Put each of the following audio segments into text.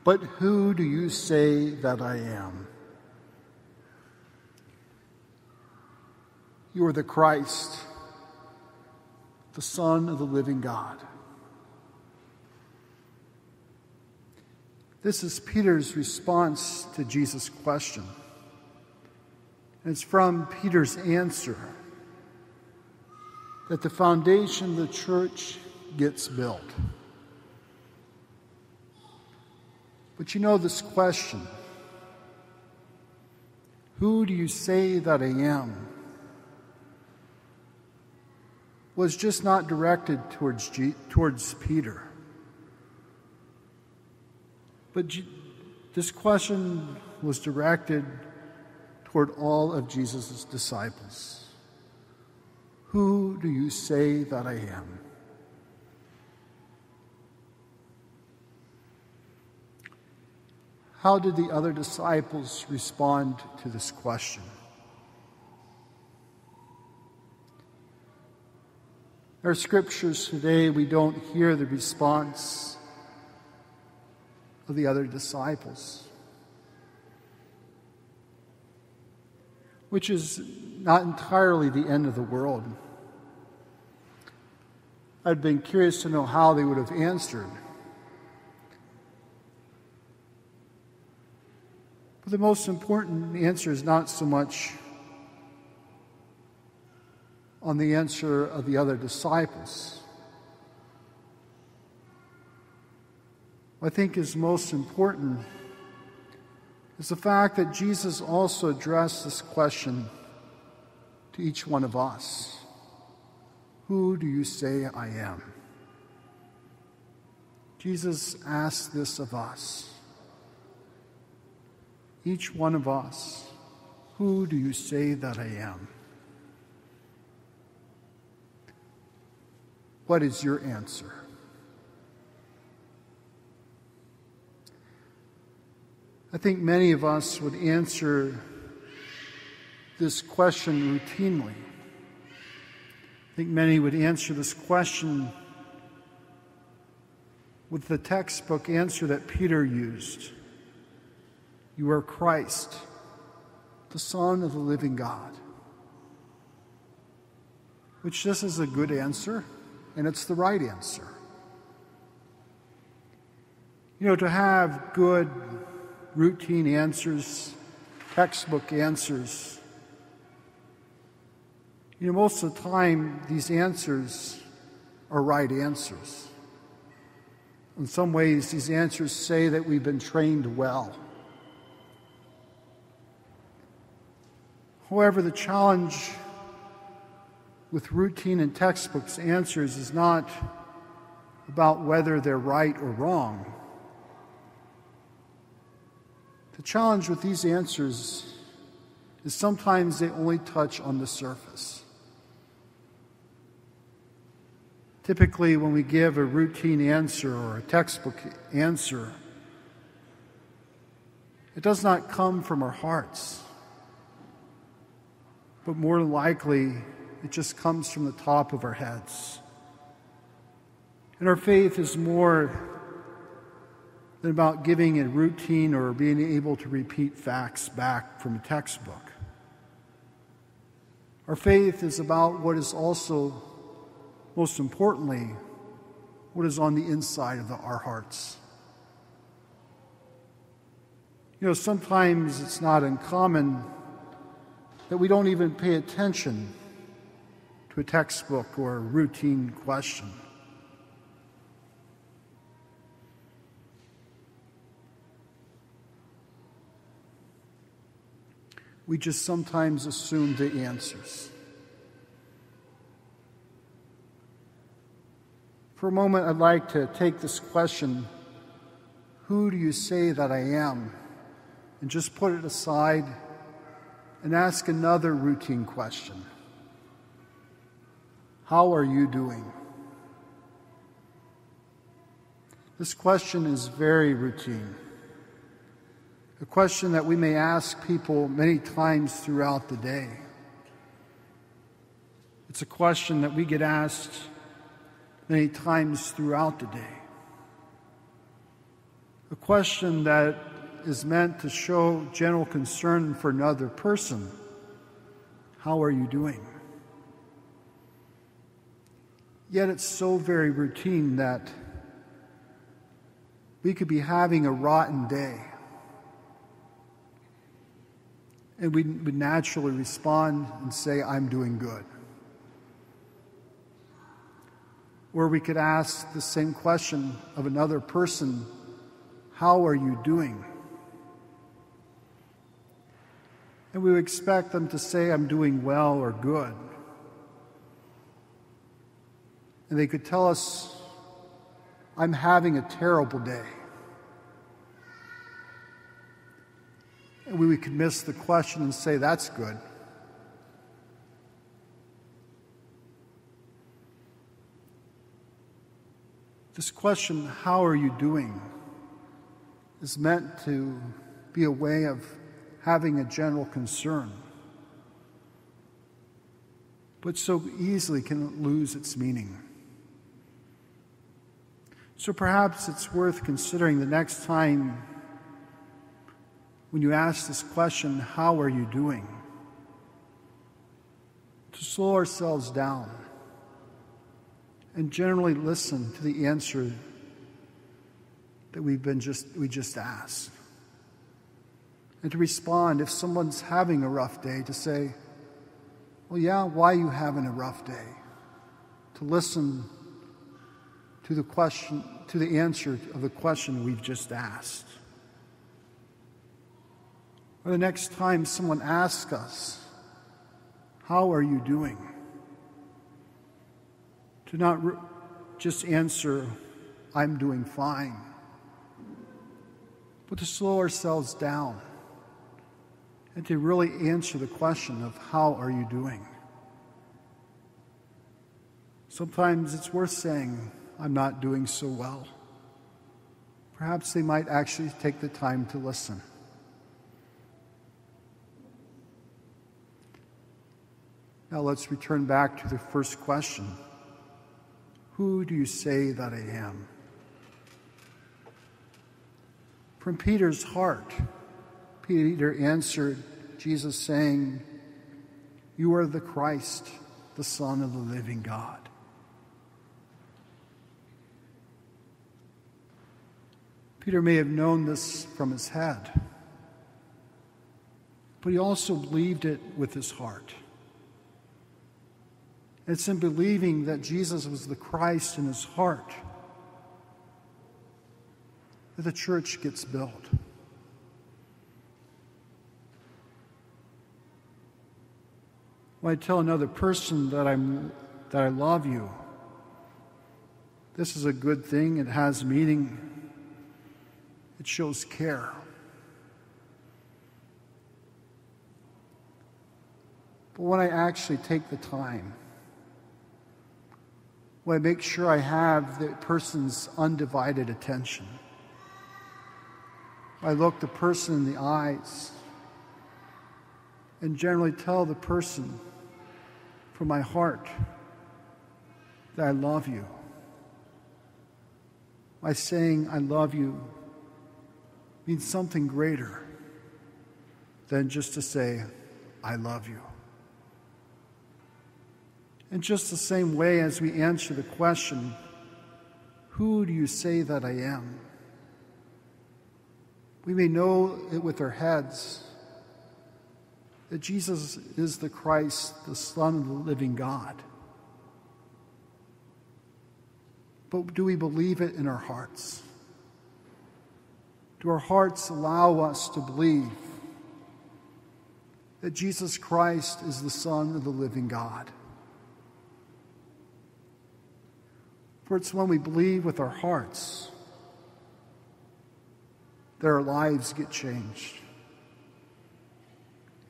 "But who do you say that I am?" "You are the Christ, the Son of the living God." This is Peter's response to Jesus' question. And it's from Peter's answer that the foundation of the church gets built. But you know, this question, "Who do you say that I am?" was just not directed towards Peter. But this question was directed toward all of Jesus' disciples. "Who do you say that I am?" How did the other disciples respond to this question? In our scriptures today, we don't hear the response of the other disciples, which is not entirely the end of the world. I'd been curious to know how they would have answered. But the most important answer is not so much on the answer of the other disciples. What I think is most important is the fact that Jesus also addressed this question to each one of us. "Who do you say I am?" Jesus asked this of us. Each one of us, "Who do you say that I am?" What is your answer? I think many of us would answer this question routinely. I think many would answer this question with the textbook answer that Peter used. "You are Christ, the Son of the living God." Which this is a good answer, and it's the right answer. You know, to have good routine answers, textbook answers, you know, most of the time these answers are right answers. In some ways, these answers say that we've been trained well. However, the challenge with routine and textbooks answers is not about whether they're right or wrong. The challenge with these answers is sometimes they only touch on the surface. Typically, when we give a routine answer or a textbook answer, it does not come from our hearts, but more likely, it just comes from the top of our heads. And our faith is more than about giving a routine or being able to repeat facts back from a textbook. Our faith is about what is also, most importantly, what is on the inside of our hearts. You know, sometimes it's not uncommon that we don't even pay attention to a textbook or a routine question. We just sometimes assume the answers. For a moment, I'd like to take this question, "Who do you say that I am?" and just put it aside and ask another routine question. How are you doing? This question is very routine. A question that we may ask people many times throughout the day. It's a question that we get asked many times throughout the day. A question that is meant to show general concern for another person. How are you doing? Yet it's so very routine that we could be having a rotten day, and we would naturally respond and say, I'm doing good. Or we could ask the same question of another person, how are you doing? And we would expect them to say, I'm doing well or good. And they could tell us, I'm having a terrible day. And we could miss the question and say, that's good. This question, how are you doing, is meant to be a way of having a general concern, but so easily can lose its meaning. So perhaps it's worth considering the next time when you ask this question, how are you doing, to slow ourselves down and generally listen to the answer that we just asked. And to respond, if someone's having a rough day, to say, well, yeah, why are you having a rough day? To listen to the question, to the answer of the question we've just asked. Or the next time someone asks us, how are you doing? To not just answer, I'm doing fine, but to slow ourselves down and to really answer the question of how are you doing? Sometimes it's worth saying, I'm not doing so well. Perhaps they might actually take the time to listen. Now let's return back to the first question. Who do you say that I am? From Peter's heart, Peter answered Jesus saying, you are the Christ, the Son of the living God. Peter may have known this from his head, but he also believed it with his heart. It's in believing that Jesus was the Christ in his heart that the church gets built. When I tell another person that I love you, this is a good thing, it has meaning, it shows care. But when I actually take the time, when I make sure I have the person's undivided attention, I look the person in the eyes and generally tell the person from my heart that I love you. By saying I love you means something greater than just to say I love you. In just the same way as we answer the question, who do you say that I am? We may know it with our heads that Jesus is the Christ, the Son of the living God. But do we believe it in our hearts? Do our hearts allow us to believe that Jesus Christ is the Son of the living God? For it's when we believe with our hearts that our lives get changed.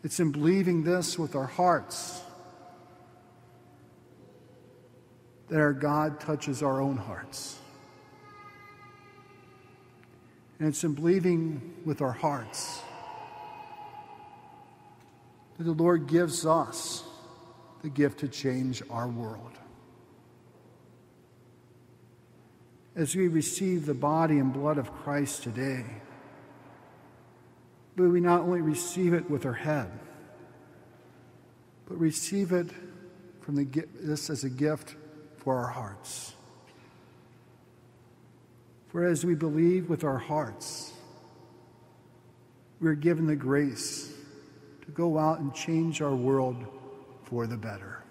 It's in believing this with our hearts that our God touches our own hearts. And it's in believing with our hearts that the Lord gives us the gift to change our world. as we receive the body and blood of Christ today, but we not only receive it with our head, but receive it from this as a gift for our hearts. For as we believe with our hearts, we are given the grace to go out and change our world for the better.